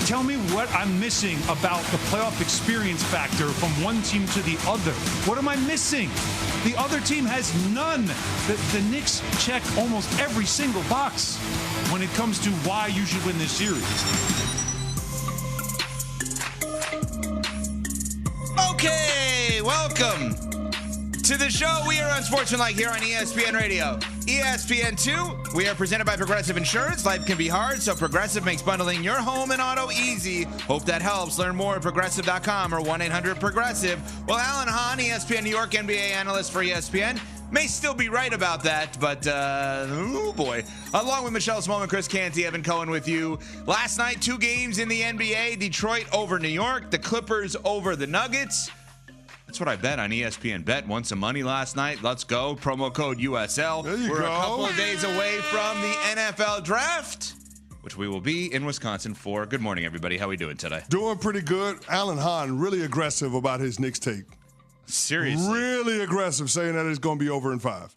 Tell me what I'm missing about the playoff experience factor from one team to the other. What am I missing? The other team has none. The Knicks check almost every single box when it comes to why you should win this series. Okay, welcome to the show. We are on Sportsmanlike here on ESPN Radio. ESPN2, we are presented by Progressive Insurance. Life can be hard, so Progressive makes bundling your home and auto easy. Hope that helps. Learn more at Progressive.com or 1-800-PROGRESSIVE. Well, Alan Hahn, ESPN New York NBA analyst for ESPN, may still be right about that, but, oh boy. Along with Michelle Smallman, Chris Canty, Evan Cohen with you. Last night, 2 games in the NBA. Detroit over New York. The Clippers over the Nuggets. That's what I bet on ESPN Bet. Won some money last night. Let's go. Promo code USL. We're a couple of days away from the NFL draft, which we will be in Wisconsin for. Good morning, everybody. How are we doing today? Doing pretty good. Alan Hahn, really aggressive about his Knicks take. Seriously? Really aggressive, saying that it's going to be over in 5.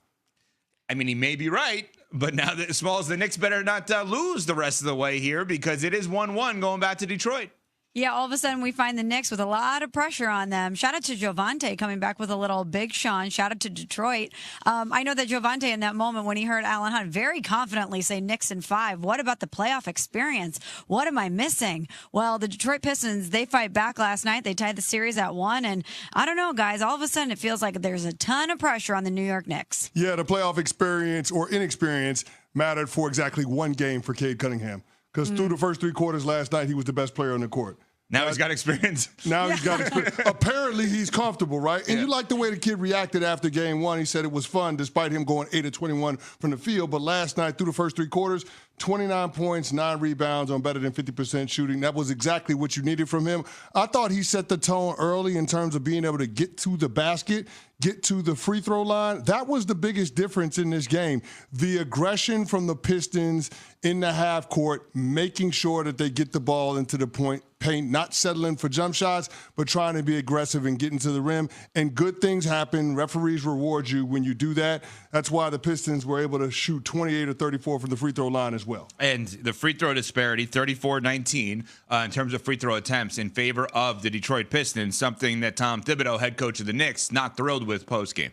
I mean, he may be right, but now that Smalls, the Knicks better not lose the rest of the way here because it is 1-1 going back to Detroit. Yeah, all of a sudden we find the Knicks with a lot of pressure on them. Shout out to Jovante coming back with a little Big Sean. Shout out to Detroit. I know that Jovante in that moment when he heard Alan Hunt very confidently say Knicks in 5. What about the playoff experience? What am I missing? Well, the Detroit Pistons, they fight back last night. They tied the series at 1. And I don't know, guys, all of a sudden it feels like there's a ton of pressure on the New York Knicks. Yeah, the playoff experience or inexperience mattered for exactly 1 game for Cade Cunningham. Because through the first 3 quarters last night, he was the best player on the court. Now he's got experience. Now he's got experience. Apparently, he's comfortable, right? And you like the way the kid reacted after game 1. He said it was fun despite him going 8 of 21 from the field. But last night, through the first 3 quarters, 29 points, 9 rebounds on better than 50% shooting. That was exactly what you needed from him. I thought he set the tone early in terms of being able to get to the basket, get to the free throw line. That was the biggest difference in this game. The aggression from the Pistons in the half court, making sure that they get the ball into the paint, not settling for jump shots, but trying to be aggressive and getting to the rim. And good things happen. Referees reward you when you do that. That's why the Pistons were able to shoot 28 or 34 from the free throw line as well. And the free throw disparity, 34-19 in terms of free throw attempts in favor of the Detroit Pistons, something that Tom Thibodeau, head coach of the Knicks, not thrilled with postgame.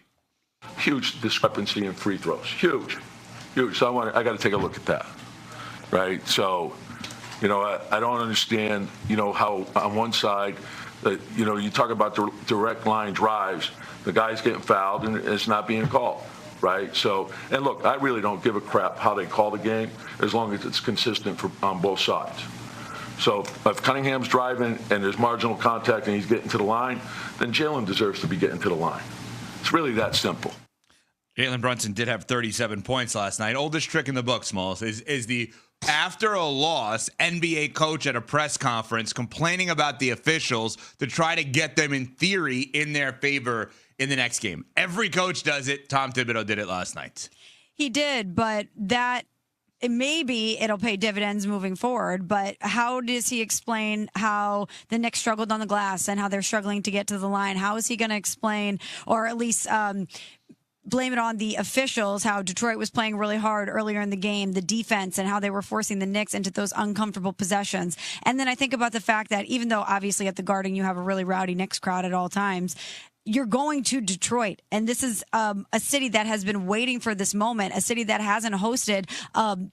Huge discrepancy in free throws. Huge. So I got to take a look at that, right? So, I don't understand, how on one side, you talk about the direct line drives, the guy's getting fouled and it's not being called. Right. So, and look, I really don't give a crap how they call the game as long as it's consistent on both sides. So if Cunningham's driving and there's marginal contact and he's getting to the line, then Jalen deserves to be getting to the line. It's really that simple. Jalen Brunson did have 37 points last night. Oldest trick in the book, Smalls, is the after a loss NBA coach at a press conference complaining about the officials to try to get them in theory in their favor in the next game. Every coach does it. Tom Thibodeau did it last night. He did, but maybe it'll pay dividends moving forward. But how does he explain how the Knicks struggled on the glass and how they're struggling to get to the line? How is he going to explain, or at least blame it on the officials, how Detroit was playing really hard earlier in the game, the defense, and how they were forcing the Knicks into those uncomfortable possessions? And then I think about the fact that even though obviously at the Garden you have a really rowdy Knicks crowd at all times, you're going to Detroit, and this is a city that has been waiting for this moment, a city that hasn't hosted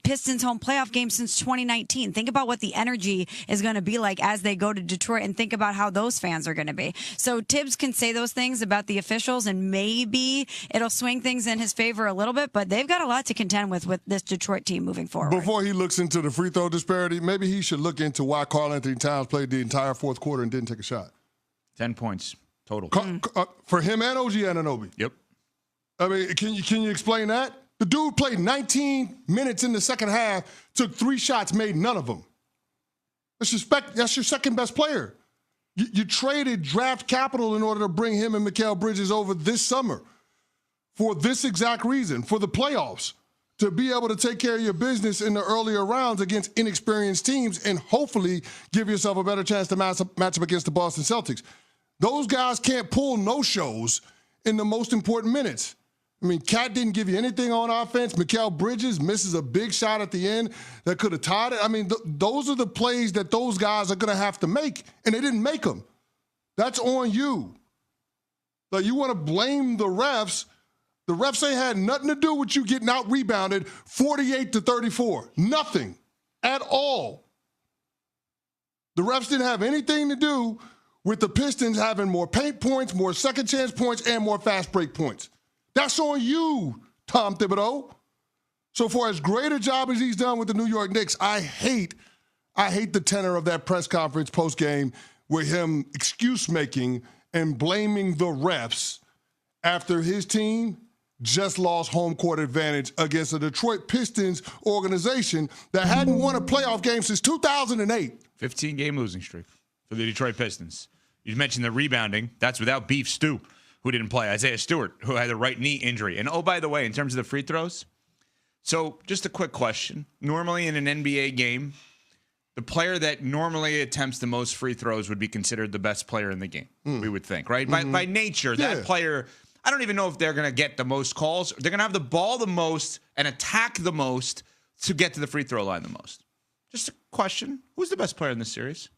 Pistons home playoff game since 2019. Think about what the energy is going to be like as they go to Detroit, and think about how those fans are going to be. So Tibbs can say those things about the officials, and maybe it'll swing things in his favor a little bit, but they've got a lot to contend with this Detroit team moving forward. Before he looks into the free throw disparity, maybe he should look into why Karl-Anthony Towns played the entire fourth quarter and didn't take a shot. 10 points. Total. For him and OG Anunoby. Yep. I mean, can you explain that? The dude played 19 minutes in the second half, took 3 shots, made none of them. That's your second best player. You traded draft capital in order to bring him and Mikal Bridges over this summer for this exact reason, for the playoffs, to be able to take care of your business in the earlier rounds against inexperienced teams and hopefully give yourself a better chance to match up against the Boston Celtics. Those guys can't pull no-shows in the most important minutes. I mean, Cat didn't give you anything on offense. Mikal Bridges misses a big shot at the end that could have tied it. I mean, those are the plays that those guys are going to have to make, and they didn't make them. That's on you. Like, you want to blame the refs. The refs ain't had nothing to do with you getting out-rebounded 48-34. Nothing at all. The refs didn't have anything to do with the Pistons having more paint points, more second chance points, and more fast break points. That's on you, Tom Thibodeau. So for as great a job as he's done with the New York Knicks, I hate the tenor of that press conference post-game with him excuse-making and blaming the refs after his team just lost home court advantage against a Detroit Pistons organization that hadn't won a playoff game since 2008. 15-game losing streak for the Detroit Pistons. You mentioned the rebounding. That's without Beef Stew, who didn't play. Isaiah Stewart, who had a right knee injury. And, oh, by the way, in terms of the free throws, so just a quick question. Normally in an NBA game, the player that normally attempts the most free throws would be considered the best player in the game, we would think, right? By nature, that player, I don't even know if they're going to get the most calls. They're going to have the ball the most and attack the most to get to the free throw line the most. Just a question. Who's the best player in this series?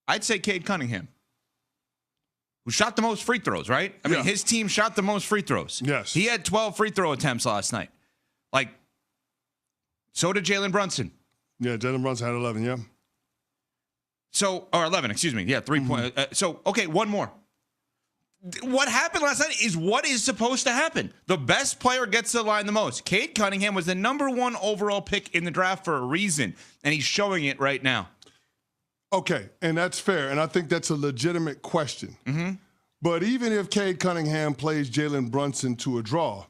I'd say Cade Cunningham, who shot the most free throws, right? I mean, his team shot the most free throws. Yes. He had 12 free throw attempts last night. Like, so did Jalen Brunson. Yeah, Jalen Brunson had 11, yeah. So, or 11, excuse me. Yeah, 3 point. So, okay, one more. What happened last night is what is supposed to happen. The best player gets to the line the most. Cade Cunningham was the #1 overall pick in the draft for a reason, and he's showing it right now. Okay, and that's fair, and I think that's a legitimate question. But even if Cade Cunningham plays Jalen Brunson to a draw,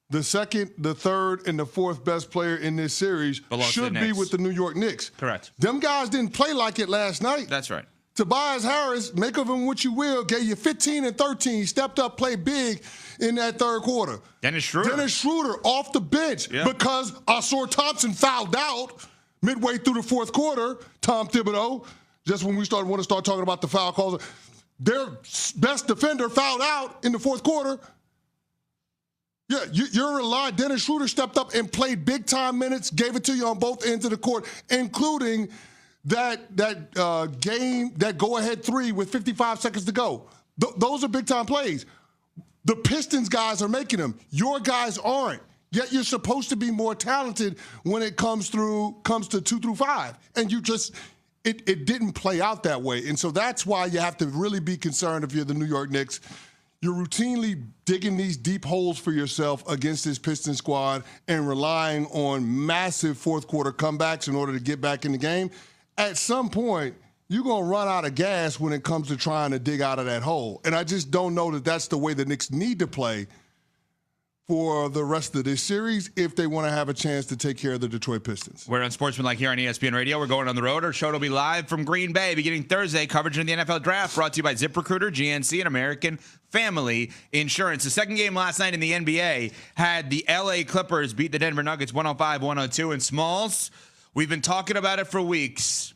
the second, the third, and the fourth best player in this series should be with the New York Knicks. Correct. Them guys didn't play like it last night. That's right. Tobias Harris, make of him what you will, gave you 15 and 13, stepped up, played big in that third quarter. Dennis Schroeder off the bench because Ausar Thompson fouled out midway through the fourth quarter, Tom Thibodeau, just when we want to start talking about the foul calls. Their best defender fouled out in the fourth quarter. Yeah, you're relying. Dennis Schroeder stepped up and played big-time minutes, gave it to you on both ends of the court, including that game, that go-ahead three with 55 seconds to go. Those are big-time plays. The Pistons guys are making them. Your guys aren't. Yet you're supposed to be more talented when it comes to 2 through 5. And you just it didn't play out that way. And so that's why you have to really be concerned if you're the New York Knicks. You're routinely digging these deep holes for yourself against this Pistons squad and relying on massive fourth-quarter comebacks in order to get back in the game. At some point, you're going to run out of gas when it comes to trying to dig out of that hole. And I just don't know that that's the way the Knicks need to play for the rest of this series if they want to have a chance to take care of the Detroit Pistons. We're on Sportsmanlike here on ESPN Radio. We're going on the road. Our show will be live from Green Bay beginning Thursday. Coverage of the NFL Draft brought to you by ZipRecruiter, GNC, and American Family Insurance. The second game last night in the NBA had the LA Clippers beat the Denver Nuggets 105-102. And Smalls, we've been talking about it for weeks.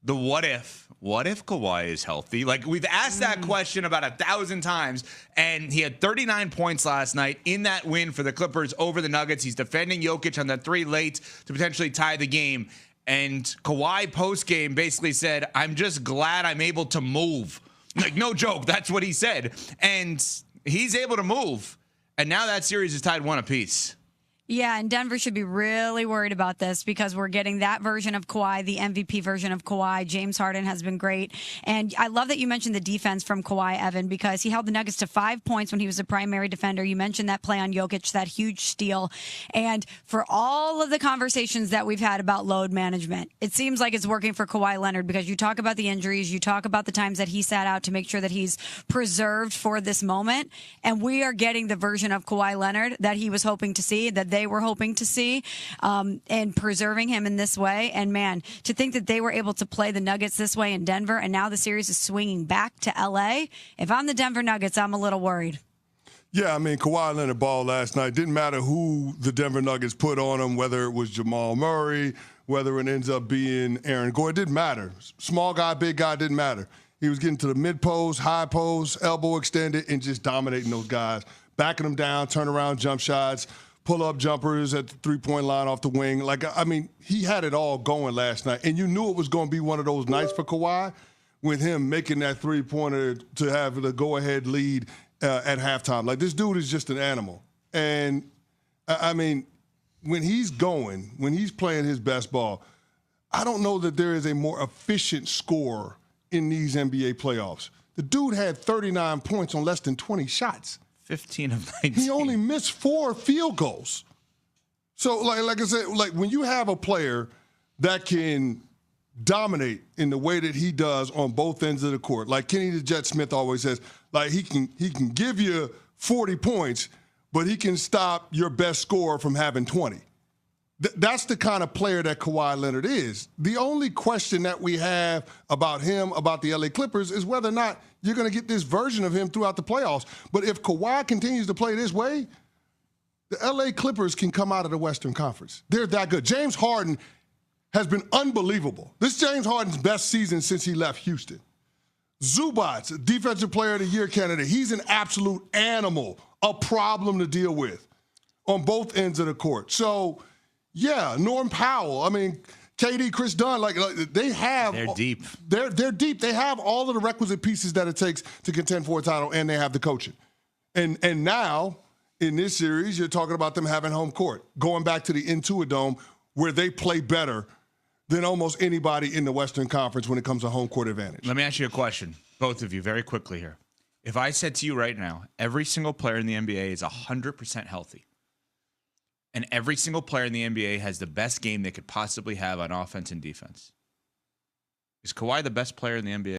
The what if. What if Kawhi is healthy? Like, we've asked that question about 1,000 times, and he had 39 points last night in that win for the Clippers over the Nuggets. He's defending Jokic on that 3 late to potentially tie the game. And Kawhi post-game basically said, I'm just glad I'm able to move. Like, no joke, that's what he said. And he's able to move. And now that series is tied 1 apiece. Yeah, and Denver should be really worried about this because we're getting that version of Kawhi, the MVP version of Kawhi. James Harden has been great. And I love that you mentioned the defense from Kawhi, Evan, because he held the Nuggets to 5 points when he was the primary defender. You mentioned that play on Jokic, that huge steal. And for all of the conversations that we've had about load management, it seems like it's working for Kawhi Leonard because you talk about the injuries, you talk about the times that he sat out to make sure that he's preserved for this moment. And we are getting the version of Kawhi Leonard that he was hoping to see, that they were hoping to see, and preserving him in this way. And man, to think that they were able to play the Nuggets this way in Denver, and now the series is swinging back to LA. If I'm the Denver Nuggets, I'm a little worried. Yeah, I mean, Kawhi Leonard balled last night. Didn't matter who the Denver Nuggets put on him, whether it was Jamal Murray, whether it ends up being Aaron Gordon. It didn't matter. Small guy, big guy, didn't matter. He was getting to the mid post, high post, elbow extended, and just dominating those guys, backing them down, turnaround jump shots, pull-up jumpers at the three-point line off the wing. He had it all going last night, and you knew it was going to be one of those nights for Kawhi with him making that three-pointer to have the go-ahead lead at halftime. Like, this dude is just an animal. And, when he's playing his best ball, I don't know that there is a more efficient scorer in these NBA playoffs. The dude had 39 points on less than 20 shots. 15 of 19. He only missed 4 field goals. So, like I said, when you have a player that can dominate in the way that he does on both ends of the court, like Kenny the Jet Smith always says, like he can give you 40 points, but he can stop your best scorer from having 20. That's the kind of player that Kawhi Leonard is. The only question that we have about him, about the LA Clippers, is whether or not you're going to get this version of him throughout the playoffs. But if Kawhi continues to play this way, the LA Clippers can come out of the Western Conference. They're that good. James Harden has been unbelievable. This is James Harden's best season since he left Houston. Zubac, Defensive Player of the Year candidate, he's an absolute animal, a problem to deal with on both ends of the court. So, yeah, Norm Powell. KD, Chris Dunn, they have. They're deep. They're deep. They have all of the requisite pieces that it takes to contend for a title, and they have the coaching. And now, in this series, you're talking about them having home court, going back to the Intuit Dome, where they play better than almost anybody in the Western Conference when it comes to home court advantage. Let me ask you a question, both of you, very quickly here. If I said to you right now, every single player in the NBA is 100% healthy, and every single player in the NBA has the best game they could possibly have on offense and defense, is Kawhi the best player in the NBA?